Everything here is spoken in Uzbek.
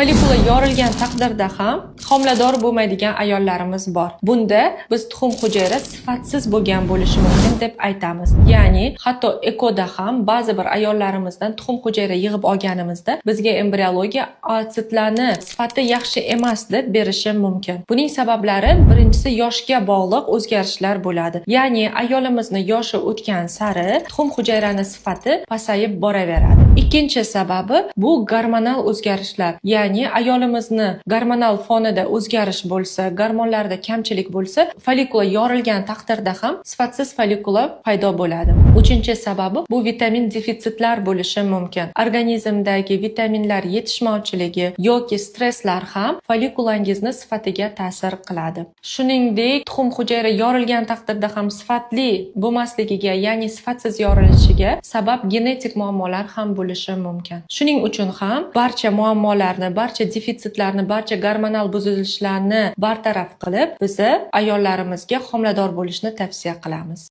Folikula yorilgan taqdirda ham homilador bo'lmaydigan ayollarimiz bor. Bunda biz tuxum hujayra sifatsiz bo'lgan bo'lishi mumkin deb aytamiz. Ya'ni hatto ekoda ham ba'zi bir ayollarimizdan tuxum hujayra yig'ib olganimizda bizga embriologiya ootsitlarni sifati yaxshi emas deb berishi mumkin. Buning sabablari birinchisi yoshga bog'liq o'zgarishlar bo'ladi. Ya'ni ayolimizni yoshi o'tgan sari tuxum hujayrani sifati pasayib boraveradi. Ikkinchi sababi bu gormonal o'zgarishlar. Ya'ni ayolimizni gormonal fonida o'zgarish bo'lsa, gormonlarda kamchilik bo'lsa, folikula yorilgan taqdirda ham sifatsiz folikula paydo bo'ladi. Uchinchi sababi bu vitamin defitsitlar bo'lishi mumkin. Organizmdagi vitaminlar yetishmovchiligi yoki stresslar ham folikulangizni sifatiga ta'sir qiladi. Shuningdek, tuxum hujayra yorilgan taqdirda ham sifatli bo'lmasligiga, ya'ni sifatsiz yorilishiga sabab genetik muammolar ham bo'lishi mumkin. Shuning uchun ham barcha muammolarni, barcha defitsitlarni, barcha gormonal buzilishlarni bartaraf qilib, biz ayollarimizga homilador bo'lishni tavsiya qilamiz.